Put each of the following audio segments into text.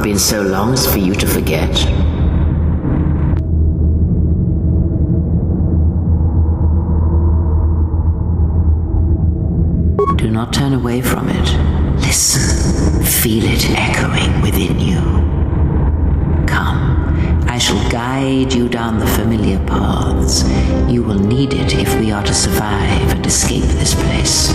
not been so long as for you to forget. Do not turn away from it. Listen. Feel it echoing within you. Come, I shall guide you down the familiar paths. You will need it if we are to survive and escape this place.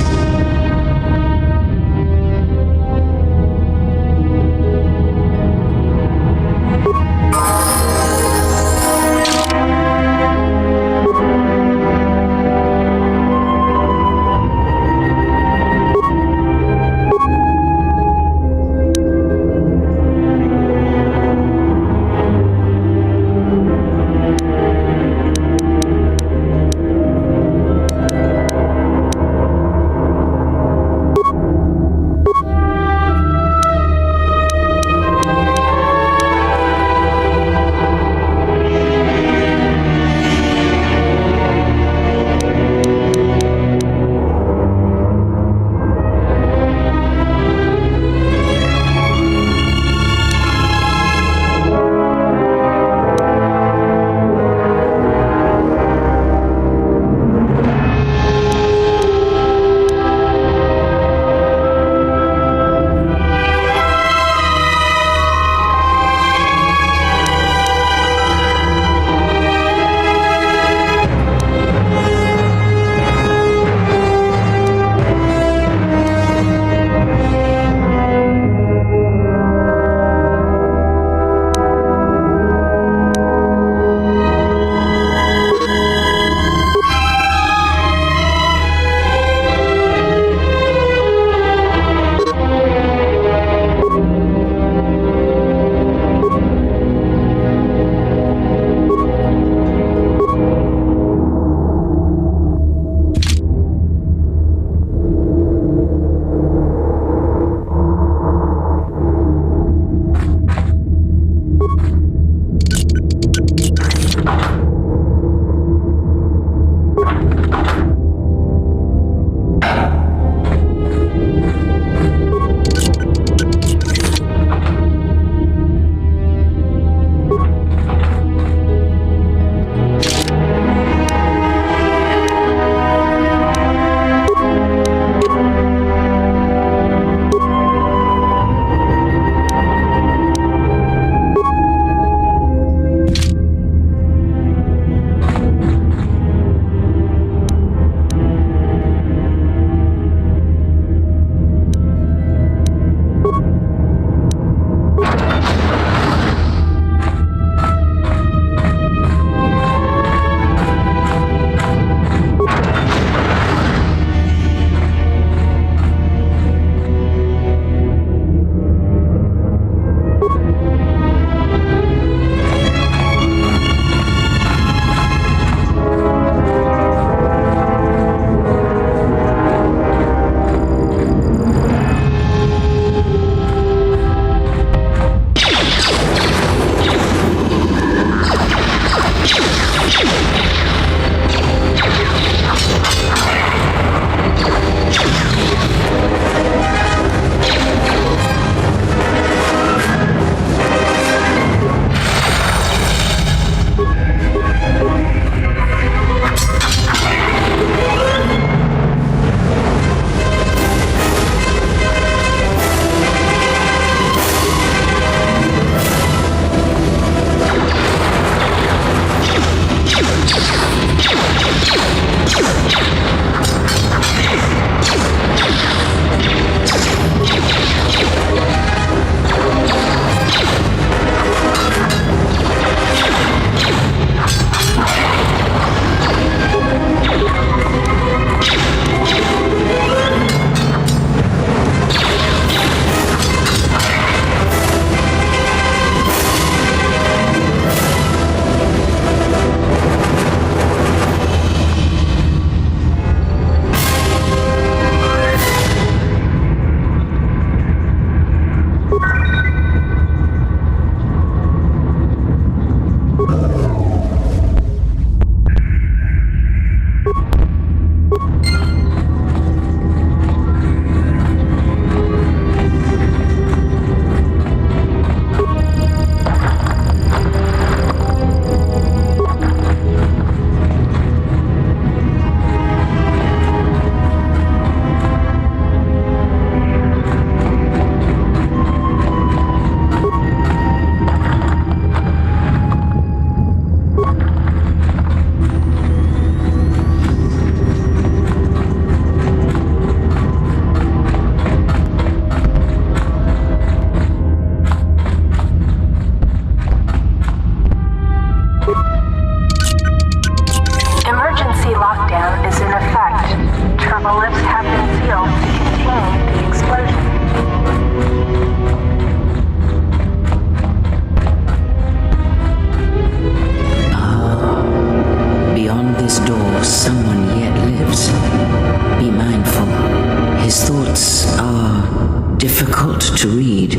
thoughts are difficult to read.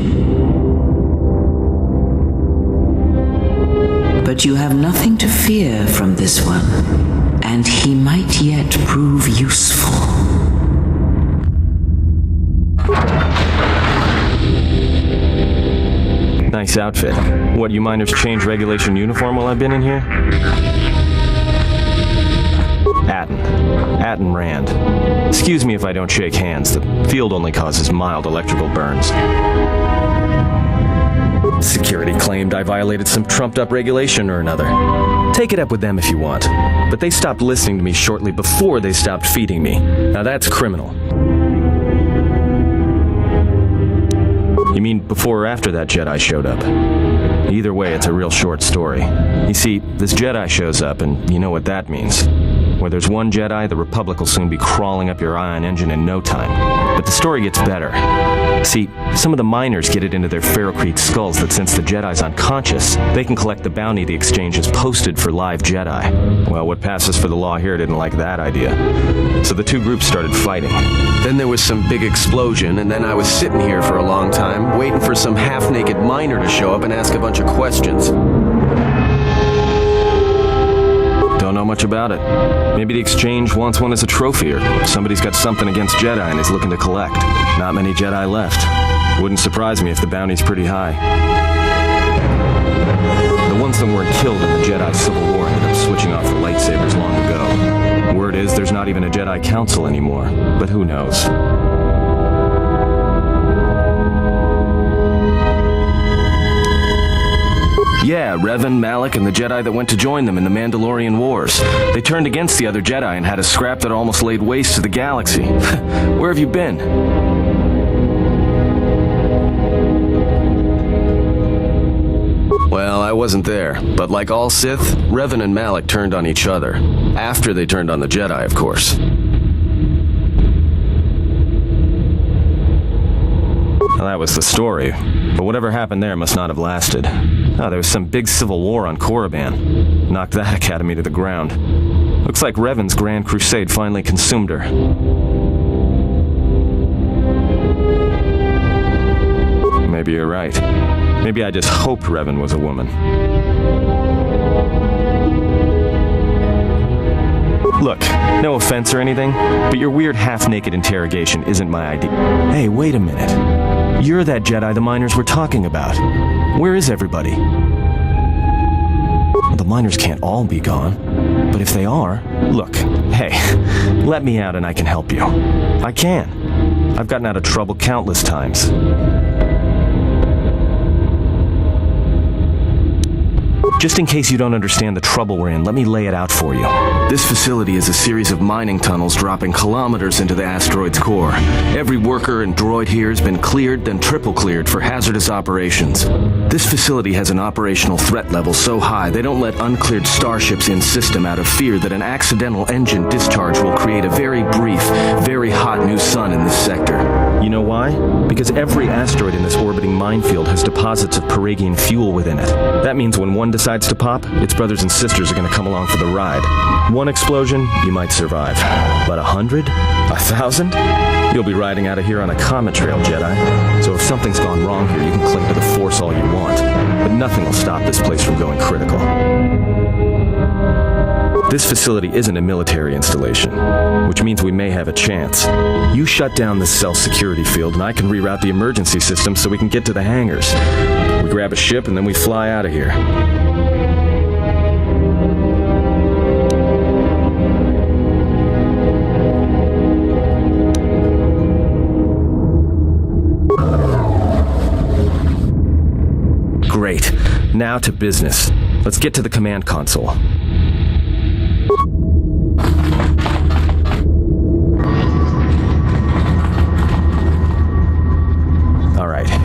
But you have nothing to fear from this one, and he might yet prove useful. Nice outfit. What, you miners change regulation uniform while I've been in here? Atten Rand. Excuse me if I don't shake hands. The field only causes mild electrical burns. Security claimed I violated some trumped-up regulation or another. Take it up with them if you want. But they stopped listening to me shortly before they stopped feeding me. Now that's criminal. You mean before or after that Jedi showed up? Either way, it's a real short story. You see, this Jedi shows up, and you know what that means. Where there's one Jedi, the Republic will soon be crawling up your ion engine in no time. But the story gets better. See, some of the miners get it into their ferrocrete skulls that since the Jedi's unconscious, they can collect the bounty the exchange has posted for live Jedi. Well, what passes for the law here didn't like that idea. So the two groups started fighting. Then there was some big explosion, and then I was sitting here for a long time, waiting for some half-naked miner to show up and ask a bunch of questions. Don't know much about it. Maybe the exchange wants one as a trophy, or somebody's got something against Jedi and is looking to collect. Not many Jedi left. Wouldn't surprise me if the bounty's pretty high. The ones that weren't killed in the Jedi Civil War ended up switching off the lightsabers long ago. Word is there's not even a Jedi Council anymore, but who knows? Yeah, Revan, Malak, and the Jedi that went to join them in the Mandalorian Wars. They turned against the other Jedi and had a scrap that almost laid waste to the galaxy. Where have you been? Well, I wasn't there, but like all Sith, Revan and Malak turned on each other. After they turned on the Jedi, of course. Well, that was the story, but whatever happened there must not have lasted. Oh, there was some big civil war on Korriban. Knocked that academy to the ground. Looks like Revan's Grand Crusade finally consumed her. Maybe you're right. Maybe I just hoped Revan was a woman. Look, no offense or anything, but your weird half-naked interrogation isn't my idea. Hey, wait a minute. You're that Jedi the miners were talking about. Where is everybody? The miners can't all be gone, but if they are, look, hey, let me out and I can help you. I can. I've gotten out of trouble countless times. Just in case you don't understand the trouble we're in, let me lay it out for you. This facility is a series of mining tunnels dropping kilometers into the asteroid's core. Every worker and droid here has been cleared, then triple cleared for hazardous operations. This facility has an operational threat level so high they don't let uncleared starships in system out of fear that an accidental engine discharge will create a very brief, very hot new sun in this sector. You know why? Because every asteroid in this orbiting minefield has deposits of Peragian fuel within it. That means when one decides to pop, its brothers and sisters are going to come along for the ride. One explosion, you might survive. But 100? 1,000? You'll be riding out of here on a comet trail, Jedi. So if something's gone wrong here, you can cling to the Force all you want. But nothing will stop this place from going critical. This facility isn't a military installation, which means we may have a chance. You shut down this self-security field and I can reroute the emergency system so we can get to the hangars. We grab a ship and then we fly out of here. Great. Now to business. Let's get to the command console.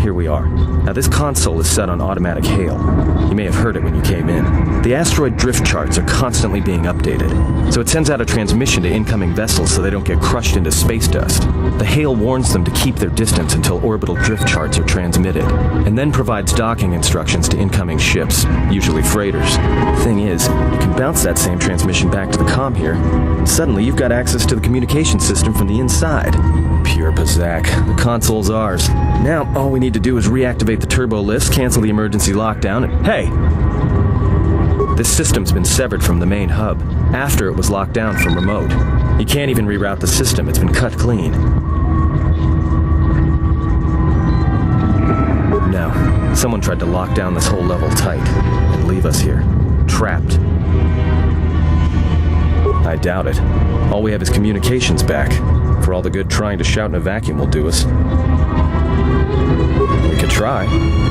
Here we are. Now this console is set on automatic hail. You may have heard it when you came in. The asteroid drift charts are constantly being updated, so it sends out a transmission to incoming vessels so they don't get crushed into space dust. The hail warns them to keep their distance until orbital drift charts are transmitted, and then provides docking instructions to incoming ships, usually freighters. Thing is, you can bounce that same transmission back to the comm here, and suddenly you've got access to the communication system from the inside. Pure Pazak. The console's ours. Now, all we need to do is reactivate the turbo lifts, cancel the emergency lockdown, and hey! This system's been severed from the main hub, after it was locked down from remote. You can't even reroute the system, it's been cut clean. No, someone tried to lock down this whole level tight, and leave us here, trapped. I doubt it. All we have is communications back. For all the good trying to shout in a vacuum will do us. We could try,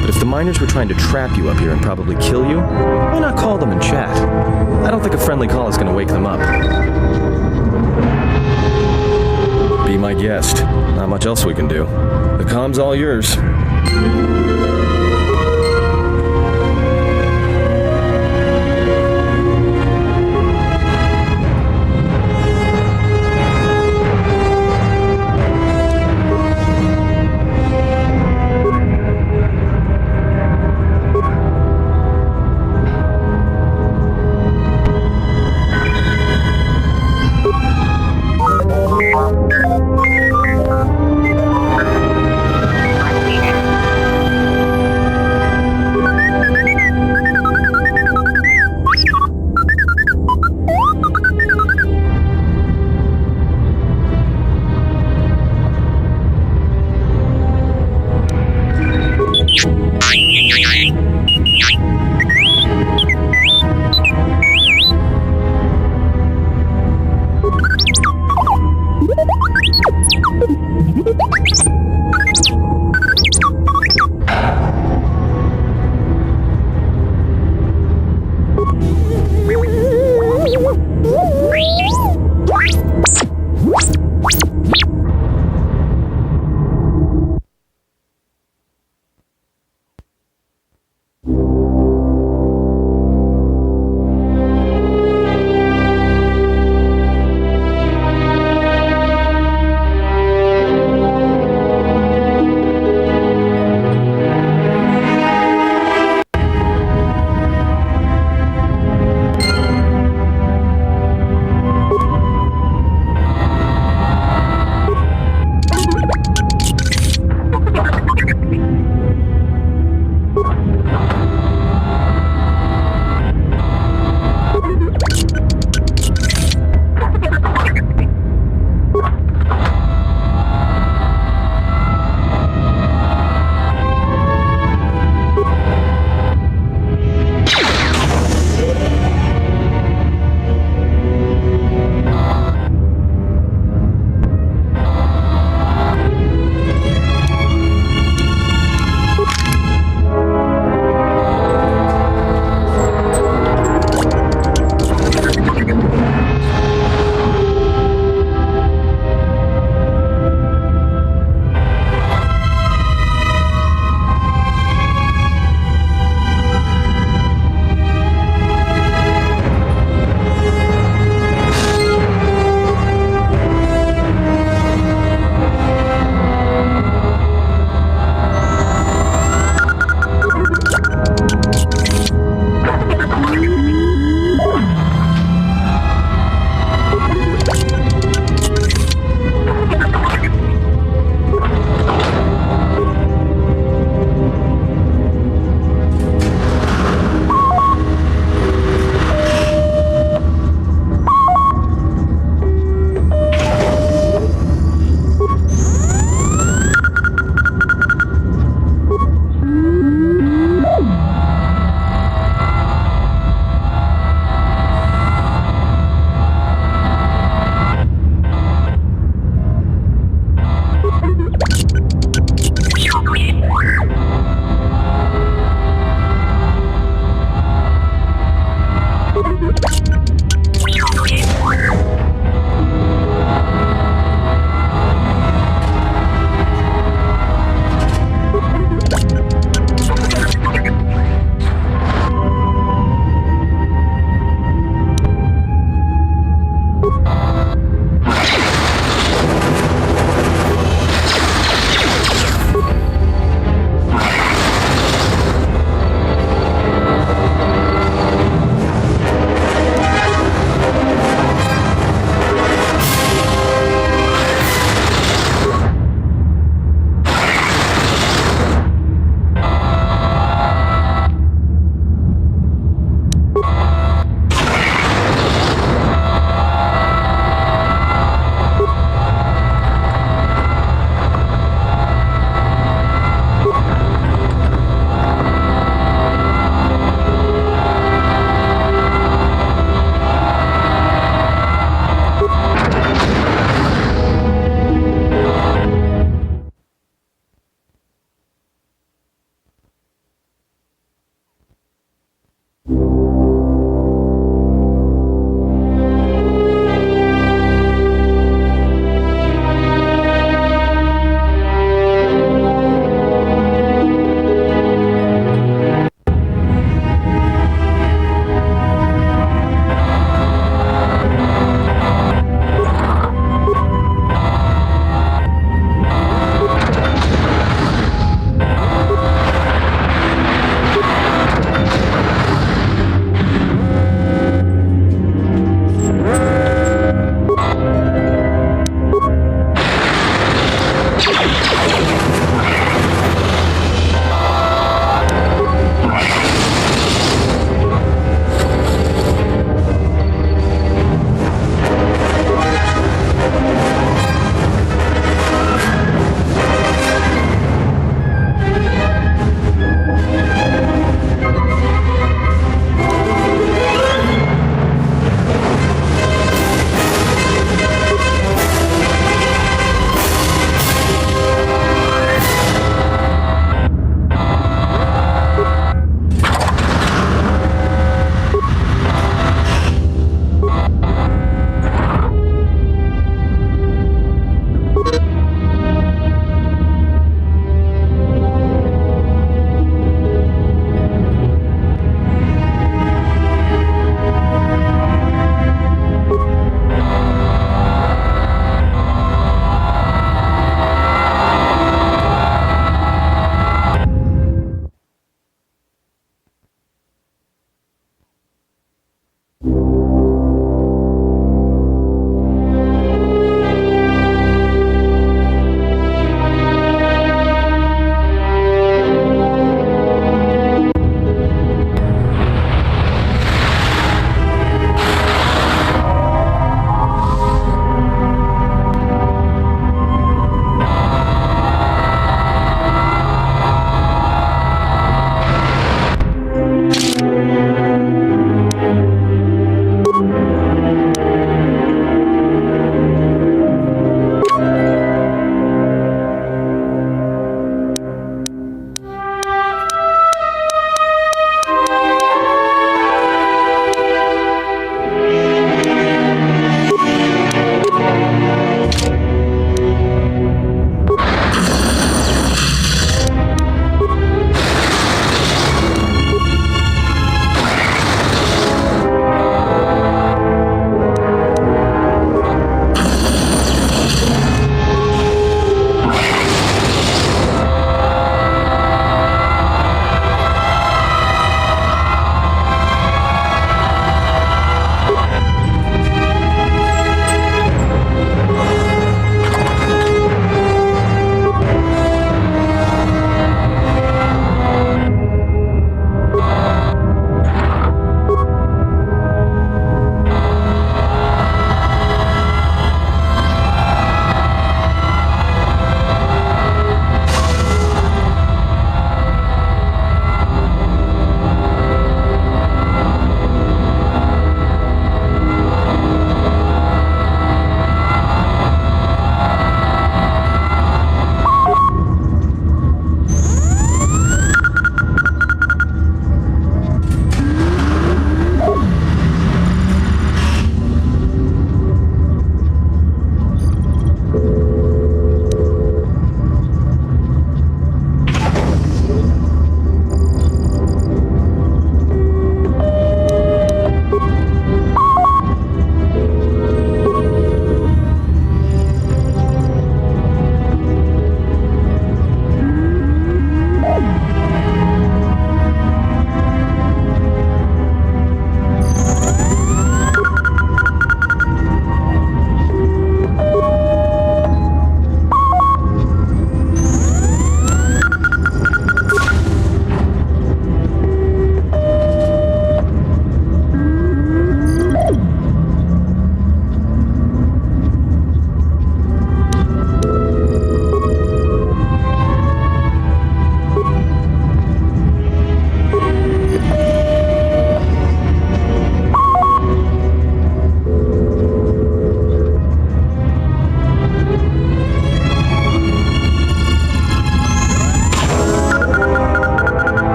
but if the miners were trying to trap you up here and probably kill you, why not call them and chat? I don't think a friendly call is going to wake them up. Be my guest. Not much else we can do. The comm's all yours.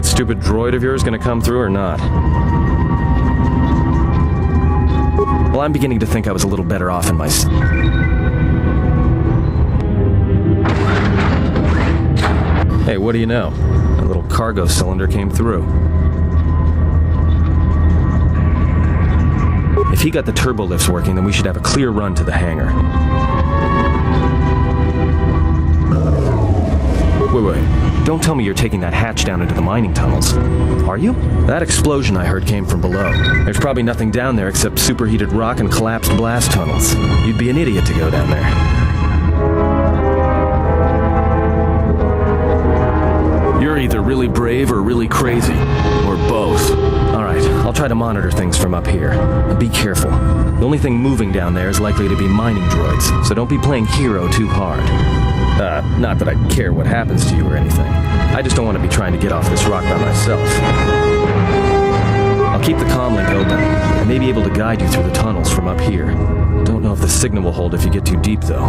that stupid droid of yours gonna come through or not? Well, I'm beginning to think I was a little better off in my... Hey, what do you know? A little cargo cylinder came through. If he got the turbo lifts working, then we should have a clear run to the hangar. Wait. Don't tell me you're taking that hatch down into the mining tunnels. Are you? That explosion I heard came from below. There's probably nothing down there except superheated rock and collapsed blast tunnels. You'd be an idiot to go down there. You're either really brave or really crazy. Or both. Alright, I'll try to monitor things from up here. And be careful. The only thing moving down there is likely to be mining droids, so don't be playing hero too hard. Not that I care what happens to you or anything. I just don't want to be trying to get off this rock by myself. I'll keep the comm link open. I may be able to guide you through the tunnels from up here. Don't know if the signal will hold if you get too deep, though.